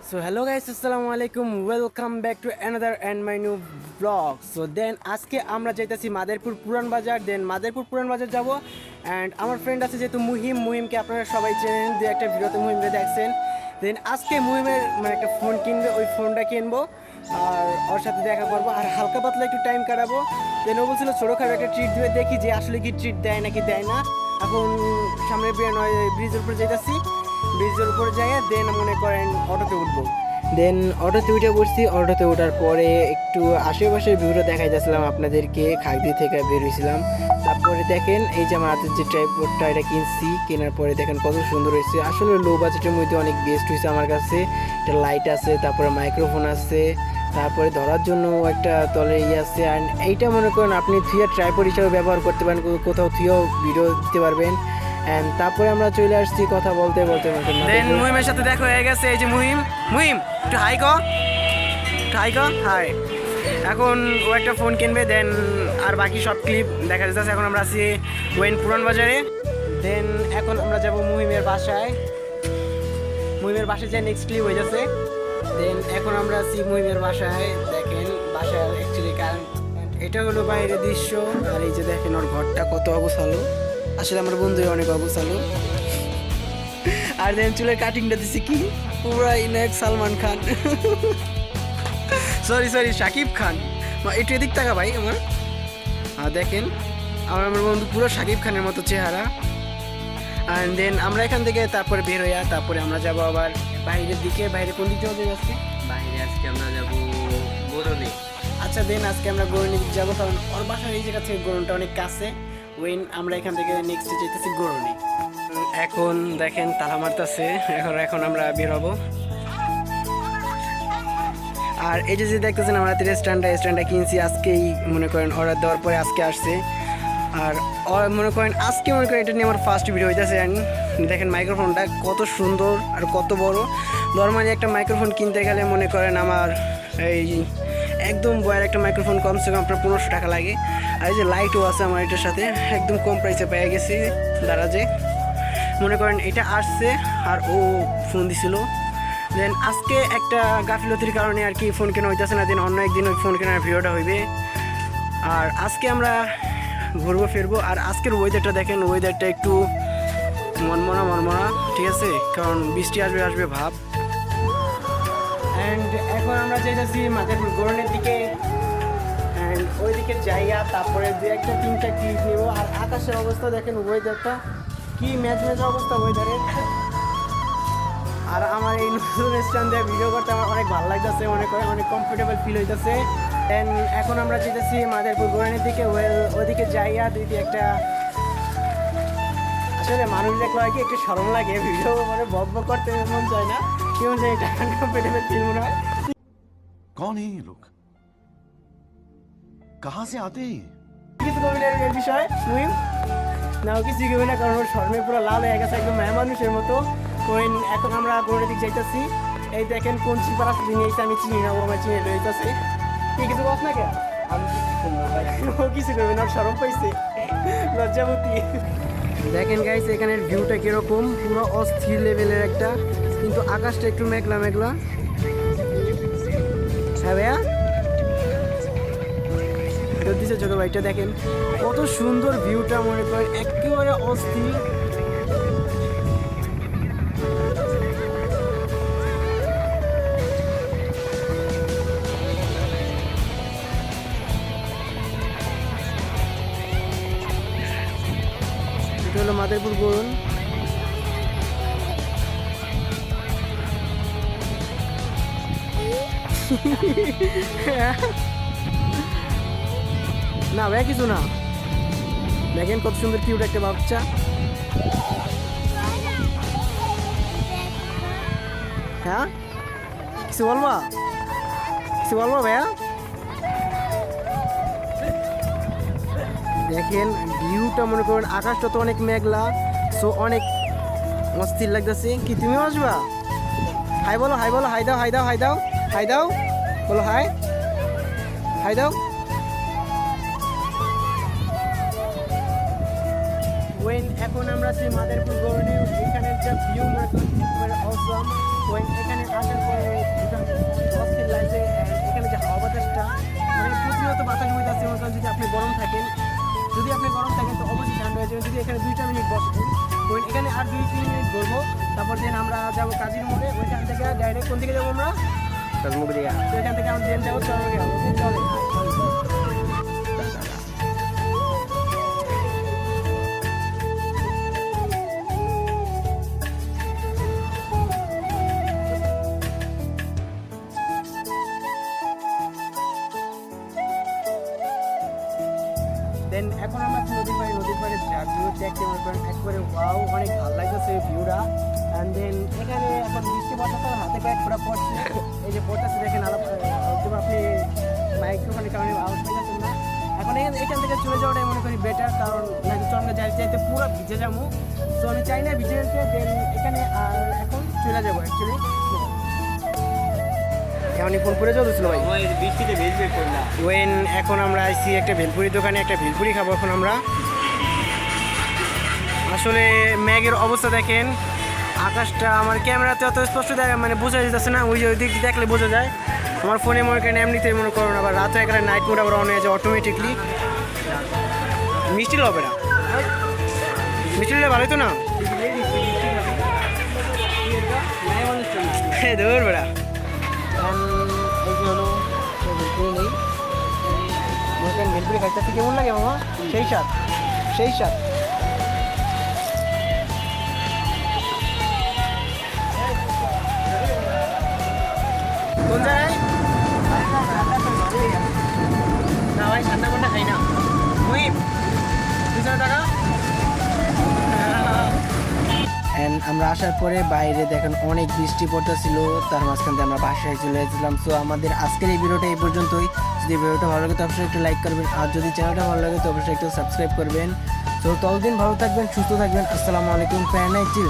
So hello guys, assalamu alaikum. Welcome back to another and my new vlog. So then আজকে আমরা যাইতাছি মাদারীপুর পুরান বাজার। দেন মাদারীপুর পুরান বাজার যাব অ্যান্ড আমার ফ্রেন্ড আছে যেহেতু মুহিমকে আপনারা সবাই চেনেন, দু একটা ভিডিওতে মুহিমকে দেখছেন। দেন আজকে মুহিমের একটা ফোন কিনবে, ওই ফোনটা কিনবো আর ওর সাথে দেখা করবো আর হালকা পাতলা একটু টাইম কাটাবো। দেন ও বলছিল ছোটোখাটো একটা ট্রিট দিয়ে দেখি যে আসলে কি ট্রিট দেয় নাকি দেয় না। এখন সামনে ব্রিজের উপরে যাইতাছি, ব্রিজের উপরে যাই দেন মনে করেন অটোতে উঠবো। দেন অটোতে উঠে বসছি, অটোতে ওঠার পরে একটু আশেপাশের ভিউটা দেখাই যাচ্ছিলাম আপনাদেরকে, খাগদি থেকে বের হয়েছিলাম। তারপরে দেখেন এই যে আমার হাতের যে ট্রাইপডটা এটা কিনছি, কেনার পরে দেখেন কত সুন্দর হয়েছে। আসলে লো বাজেটের মধ্যে অনেক বেস্ট হয়েছে আমার কাছে। একটা লাইট আছে, তারপরে মাইক্রোফোন আছে, তারপরে ধরার জন্য একটা তলে আছে। আর এইটা মনে করেন আপনি থুয়ে ট্রাইপড হিসাবে ব্যবহার করতে পারেন, কোথাও থুয়েও ভিডিও দিতে পারবেন। এন্ড তারপরে আমরা চলে আসছি কথা বলতে বলতে। দেন মুহিমের সাথে দেখা হয়ে গেছে, এই যে মুহিম একটু হাই হাই। এখন ও একটা ফোন কিনবে, দেন আর বাকি সব ক্লিপ দেখা যাচ্ছে। এখন আমরা আছি ওয়েন পুরান বাজারে। দেন এখন আমরা যাব মুহিমের বাসায় যাই, নেক্সট ক্লিপ হয়ে যাচ্ছে। দেন এখন আমরা আছি মুহিমের বাসায়। দেখেন বাসায় অ্যাকচুয়ালি কারণ এটা হলো বাইরের দৃশ্য। আর এই যে দেখেন ওর ঘরটা কত অবসালো, আসলে আমার বন্ধু অনেক অবসালো। আর দেন চুলের কাটিংটা দিচ্ছি কি পুরাই নেক সালমান খান, সরি শাকিব খান। একটু এদিক টাকা ভাই আমার। আর দেখেন আমার বন্ধু পুরো শাকিব খানের মতো চেহারা। আর দেন আমরা এখান থেকে তারপরে বের হইয়া তারপরে আমরা যাবো আবার বাইরের দিকে। বাইরে কোন দিক যাওয়া যাচ্ছে? বাইরে আজকে আমরা যাবো গরনে। আচ্ছা দেন আজকে আমরা গরনের দিকে যাবো, কারণ ওর বাসার এই জায়গা থেকে গরনটা অনেক কাছে। ওয়েন আমরা এখান থেকে নেক্সটে যেতেছি গরনে। এখন দেখেন তালা মারতেছে, এখন আমরা বের হবো। আর এই যে দেখতেছেন আমরা স্ট্যান্ডটা কিনছি আজকেই, মনে করেন অর্ডার দেওয়ার পরে আজকে আসছে। আর মনে করেন এটা নিয়ে আমার ফার্স্ট ভিডিও হইতেছে। দেখেন মাইক্রোফোনটা কত সুন্দর আর কত বড়। নর্মালি একটা মাইক্রোফোন কিনতে গেলে মনে করেন আমার এই একদম বয়ের একটা মাইক্রোফোন কমসে কম আপনার 1500 টাকা লাগে। আর এই যে লাইটও আছে আমার এটার সাথে, একদম কম প্রাইসে পেয়ে গেছি দারাজে। মনে করেন এটা আসছে আর ও ফোন দিছিল। দেন আজকে একটা গাফিলতির কারণে আর কি ফোন কেনা হইতেছে না। দেন অন্য একদিন ওই ফোন কেনার ভিডিওটা হইবে। আর আজকে আমরা ঘুরবো ফিরবো। আর আজকের ওয়েদারটা দেখেন, ওয়েদারটা একটু মনমনা, ঠিক আছে, কারণ বৃষ্টি আসবে ভাব। অ্যান্ড এখন আমরা যাইতেছি মাদারীপুর গরনের দিকে। অ্যান্ড ওই দিকে যাইয়া তারপরে একটা 3টা ক্লিপ নেবো। আর আকাশের অবস্থা দেখেন, ওয়েদারটা কি ম্যাচ অবস্থা ওয়েদারের। আর আমার এই নতুন স্ট্যান্ড দিয়ে ভিডিও করতে আমার অনেক ভালো লাগতেছে, মনে করে অনেক কমফোর্টেবল ফিল হইতেছে। দেন এখন আমরা যেতেছি মাদারীপুর গরনের দিকে। ওইদিকে যাইয়া একটা আসলে মানুষ দেখলে হয় কি একটু শরম লাগে, ভিডিও মানে বক করতে মন চায় না, কেমন যায় এটা আনকমফোর্টেবল ফিল মনে হয়। कौन है ये लोग, कहाँ से आते हैं? কিছু কবি না এই বিষয় মুহিম নাও কিছু কবি না, কারণ ওর শরমে পুরো লাল হয়ে গেছে একদম মায়া মানুষের মতো। এখন আমরা গরনের দিকে যাইতেছি। এই দেখেন কোন চিপার আসতে নিয়েছে, আমি চিনি না, ও আমার চিনে লইতেছে। তুই কিছু বস না কে? ও কিছু করবে না, ওর শরম পাইছে, লজ্জাবতী। দেখেন গাইস এখানের ভিউটা কিরকম, পুরো অস্থির লেভেলের একটা, কিন্তু আকাশটা একটু মেঘলা। হ্যাঁ ভাইয়া দিচ্ছে ছোট ভাইটা, দেখেন কত সুন্দর ভিউটা, মনে করেন একেবারে অস্থির। এটা হলো মাদারীপুর গরন। না ভাই কিছু না, দেখেন কত সুন্দর কিউট একটা বাচ্চা। হ্যাঁ কিছু বলবা ভাইয়া? দেখেন ভিউটা, মনে করেন আকাশটা তো অনেক মেঘলা, সো অনেক অস্থির লাগতেছে। কি তুমিও আসবা? হাই বলো, হাই দাও বলো, হাই দাও। এখন আমরা আছি মাদারীপুর গরনে। এখানের যে ভিউ মনে করেন অসম। এখানে আসার পরে জন্য যদি এখানে 2টা মিনিট বসবো, ওই এখানে আর 2-3 মিনিট বলবো, তারপর দেন আমরা যাবো কাজীর মোড়ে, ওইখান থেকে ডাইরেক্ট কোন দিকে যাবো আমরা? চলমুখ দিয়া তো এখান থেকে আমরা দেন যাবো চলমুড়িয়া। ওকে চলে। দেন এখন আমরা নদীর পাড়ে ভিউ দেখতে মনে করেন একবারে ওয়াও, অনেক ভালো লাগতেছে ভিউটা। অ্যান্ড দেন এখানে এখন বৃষ্টি পড়তেছে, হাতে ব্যাগ পুরো পড়ছে, এই যে পড়তেছে দেখেন আলাপ হয়তো আপনি মাইক্রোফোনের কারণে আওয়াজ পেয়েছেন না। এখন এখান থেকে চলে যাওয়াটাই মনে করি বেটার, কারণ নয়তো চলকে যাইতে পুরো ভিজে যাবো। সো আমি চাই না ভিজে যেতে, দেন এখানে আর এখন চলে যাবো অ্যাকচুয়ালি। এখন ফোনপুরে চলছিল ভাই ওই বৃষ্টিতে ভিজবে কোনটা? ওয়েন এখন আমরা আইছি একটা ভেলপুরি দোকানে, একটা ভেলপুরি খাবো এখন আমরা। আসলে ম্যাগের অবস্থা দেখেন, আকাশটা আমার ক্যামেরাতে অত স্পষ্ট মানে বোঝা যাচ্ছে না, ওই যে ওই দিক দিয়ে দেখলে বোঝা যায়। আমার ফোনে মনে করেন এমনিতেই মনে করুন, আবার রাতে একটা নাইট মোড আবার অন হয়ে যায় অটোমেটিকলি। মিষ্টি হবে না, মিষ্টি হলে ভালোই তো না। ধর বেড়া এই যে হলো ভেলপুরি নেই, মনে করেন ভেলপুরি খাইতে কেমন লাগে মামা? সেই স্বাদ, সেই স্বাদ। কোন জায়গায়? না ভাই ঠান্ডা কোনটা খাই না। মুহিম 200 টাকা। আমরা আসার পরে বাইরে দেখেন অনেক বৃষ্টি পড়তেছিল, তার মাঝখান থেকে আমরা বাসায় চলে এসেছিলাম। সো আমাদের আজকের এই ভিডিওটা এই পর্যন্তই। যদি ভিডিওটা ভালো লাগে তো অবশ্যই একটু লাইক করবেন, আর যদি চ্যানেলটা ভালো লাগে তো অবশ্যই একটু সাবস্ক্রাইব করবেন। তো ততদিন ভালো থাকবেন, সুস্থ থাকবেন। আসসালামু আলাইকুম। প্যারানাই চিল।